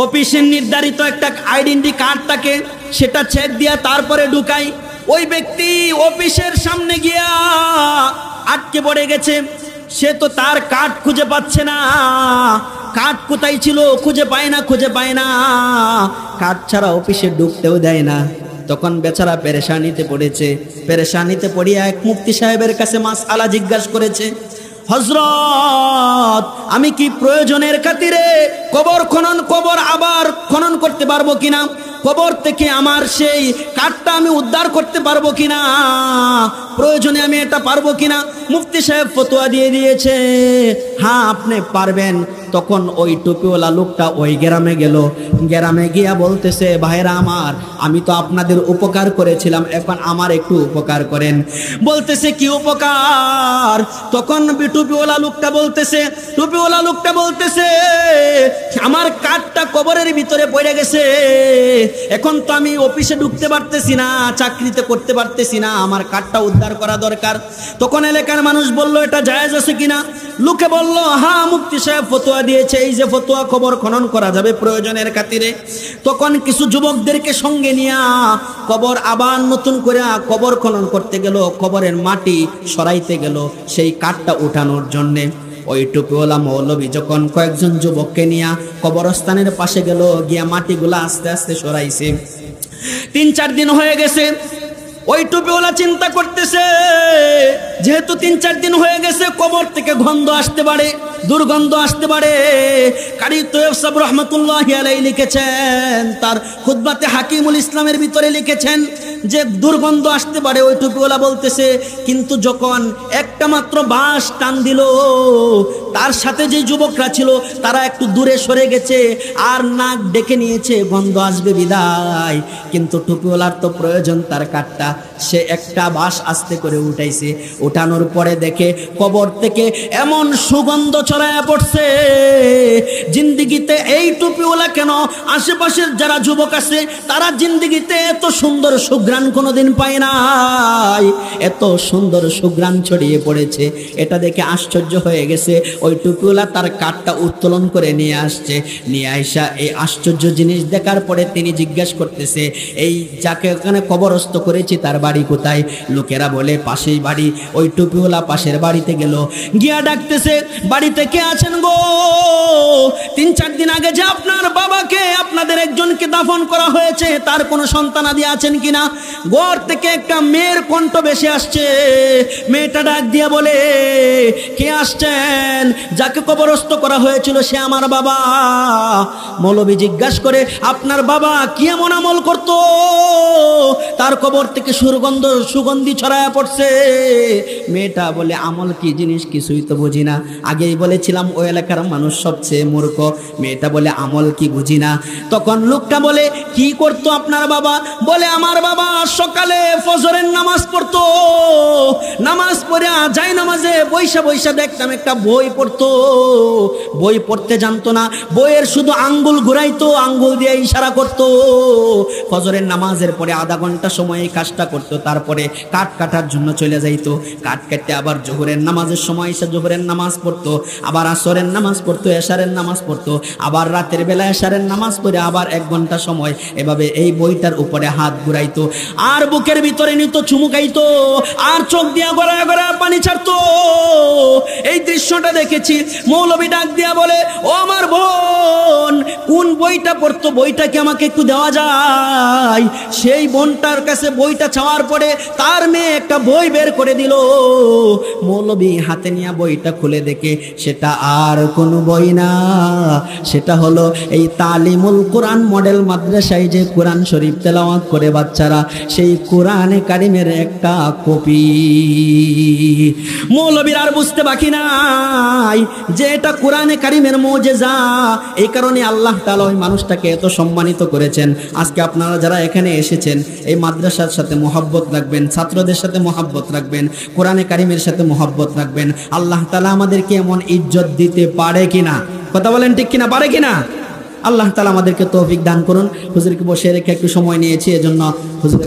অফিসের নির্ধারিত একটা আইডেন্টি কার্ড থাকে, সেটা চেক দিয়া তারপরে ঢুকাই। ওই ব্যক্তি অফিসের সামনে গিয়া আটকে পড়ে গেছে। সে তো তার কার্ড খুঁজে পাচ্ছে না। কার্ড কোথায় ছিল খুঁজে পায় না, খুঁজে পায় না। কার্ড ছাড়া অফিসে ঢুকতেও দেয় না। তখন বেচারা পেরেশানিতে পড়েছে। পেরেশানিতে পড়িয়া এক মুফতি সাহেবের কাছে মাসআলা জিজ্ঞাসা করেছে, হযরত, আমি কি প্রয়োজনের খাতিরে কবর আবার খনন করতে পারবো কিনা? কবর থেকে আমার সেই কাঠটা আমি উদ্ধার করতে পারবো কিনা? প্রয়োজনে আমি এটা পারবো কিনা? মুফতি সাহেব ফতোয়া দিয়ে দিয়েছে, হ্যাঁ আপনি পারবেন। তখন ওই টুপিওয়ালা লোকটা ওই গ্রামে গেল। গ্রামে গিয়া বলতেছে, ভাইরা আমার, আমি তো আপনাদের উপকার করেছিলাম, এখন আমার একটু উপকার করেন। বলতেছে, কি উপকার? তখন টুপিওয়ালা লোকটা বলতেছে, আমার কাঠটা কবরের ভিতরে পড়ে গেছে, এখন তো আমি অফিসে ঢুকতে পারতেছি না, চাকরিতে করতে পারতেছি না, আমার কাঠটা উদ্ধার করা দরকার। তখন এলাকার মানুষ বলল, এটা জায়েজ আছে কিনা? লোকে বলল, হ্যাঁ মুফতি সাহেব ফতোয়া দিয়েছে, এই যে ফতোয়া, কবর খনন করা যাবে প্রয়োজনের খাতিরে। তখন কিছু যুবকদেরকে সঙ্গে নিয়ে কবর আবার নতুন করে কবর খনন করতে গেল, কবরের মাটি সরাইতে গেল সেই কাঠটা উঠানোর জন্যে। ওই টুপিওয়ালা মৌলবী যখন কয়েকজন যুবককে নিয়ে কবরস্থানের পাশে গেল, গিয়া মাটিগুলা আস্তে আস্তে সরাইছে। 3-4 দিন হয়ে গেছে। ওই টুপিওয়ালা চিন্তা করতেছে, যেহেতু 3-4 দিন হয়ে গেছে, কবর থেকে গন্ধ আসতে পারে, দুর্গন্ধ আসতে পারে। কারি তৈয়ব সাহেব রহমতুল্লাহি আলাইহি লিখেছেন, তার খুতবাতে হাকিমুল ইসলামের ভিতরে লিখেছেন যে দুর্গন্ধ আসতে পারে। ওই টুপিওয়ালা বলতেছে, কিন্তু যখন একটা মাত্র বাঁশ টান দিল, তার সাথে যে যুবকরা ছিল তারা একটু দূরে সরে গেছে আর নাক ডেকে নিয়েছে গন্ধ আসবে বিদায়। কিন্তু টুপিওয়ালার তো প্রয়োজন তার কাঠটা। সে একটা বাঁশ আস্তে করে উঠাইছে। উঠানোর পরে দেখে কবর থেকে এমন সুগন্ধ ছড়ায়া পড়ছে, জিন্দিগিতে এই টুপিওয়ালা কেন, আশেপাশের যারা যুবক আছে তারা জিন্দিগিতে এত সুন্দর সুঘ্রাণ কোনোদিন পায় নাই। এত সুন্দর সুঘ্রাণ ছড়িয়ে পড়েছে, এটা দেখে আশ্চর্য হয়ে গেছে। ওই টুপিওয়ালা তার কাঠটা উত্তোলন করে নিয়ে আসছে। নিয়ে আইসা এই আশ্চর্য জিনিস দেখার পরে তিনি জিজ্ঞাসা করতেছে, এই যাকে ওখানে কবরস্থ করেছি তার বাড়ি কোথায়? লোকেরা বলে পাশেই বাড়ি। ওই টুপিওয়ালা পাশের বাড়িতে গেল, গিয়া ডাকতেছে, বাড়িতে কে আছেন গো? 3-4 দিন আগে যে আপনার বাবাকে, আপনাদের একজনকে দাফন করা হয়েছে, তার কোনো সন্তানাদি আছেন কিনা? ঘর থেকে একটা মেয়ের কণ্ঠ ভেসে আসছে। মেয়েটা ডাক দিয়া বলে, কে আসছেন? যাকে কবরস্থ করা হয়েছিল সে আমার বাবা। মৌলবী জিজ্ঞাসা করে, আপনার বাবা কি এমন আমল করত তার কবর থেকে সুগন্ধি ছড়ায়া পড়ছে? মেয়েটা বলে, আমল কি জিনিস কিছুই তো বুঝি না। আগেই বলেছিলাম ওই এলাকার মানুষ সবচেয়ে মূর্খ। মেয়েটা বলে আমল কি বুঝি না। তখন লোকটা বলে কি করতো আপনার বাবা? বলে আমার বাবা সকালে ফজরের নামাজ পড়তো, নামাজ পড়ে যায় নামাজে বৈশা বৈশা দেখতাম একটা বই পড়তো, বই পড়তে জানতো না, বইয়ের শুধু আঙ্গুল ঘুরাইতো, আঙ্গুল দিয়ে ইশারা করতো। ফজরের নামাজের পরে আধা ঘন্টা সময় এই কাজটা করতো, তারপরে কাঠ কাটার জন্য চলে যাইতো, কাঠ কাটতে আবার জোহরের নামাজের সময় এসে জোহরের নামাজ পড়তো, আবার আসরের নামাজ পড়তো, এশারের নামাজ পড়তো, আবার রাতের বেলা এশারের নামাজ পড়ে আবার 1 ঘন্টা সময় এভাবে এই বইটার উপরে হাত ঘুরাইতো, আর বুকের ভিতরে নিত চুমুকাইতো, আর চোখ দিয়া গড়ায় গড়ায় পানি ছাড়তো। এই দৃশ্যটা দেখেছি। মৌলবী ডাক দিয়া বলে ও আমার বোন, কোন বইটা পড়তো, বইটা কি আমাকে একটু দেওয়া যায়? সেই বোনটার কাছে বইটা চাওয়ার পরে তার মেয়ে একটা বই বের করে দিল। মৌলবী হাতে নিয়ে বইটা খুলে দেখে সেটা আর কোনো বই না, সেটা হলো এই তালিমুল কোরআন মডেল মাদ্রাসায় যে কোরআন শরীফ তেলাওয়াত করে বাচ্চারা, সেই কোরআনে কারিমের একটা কপি। মৌলবীর আর বুঝতে বাকি নাই যে এটা কোরআনে কারিমের মুজিজা। এই কারণে আল্লাহ তাআলা ওই মানুষটাকে এত সম্মানিত করেছেন। আজকে আপনারা যারা এখানে এসেছেন, এই মাদ্রাসার সাথে মহব্বত রাখবেন, ছাত্রদের সাথে মহব্বত রাখবেন, কোরআনে কারিমের সাথে মহব্বত রাখবেন। আল্লাহ তাআলা আমাদেরকে এমন ইজ্জত দিতে পারে কিনা? কথা বলেন ঠিক কিনা? পারে কিনা? আল্লাহ তাআলা আমাদেরকে তৌফিক দান করুন। হুজুরকে বসে রেখে একটু সময় নিয়েছি, এজন্য হুজুর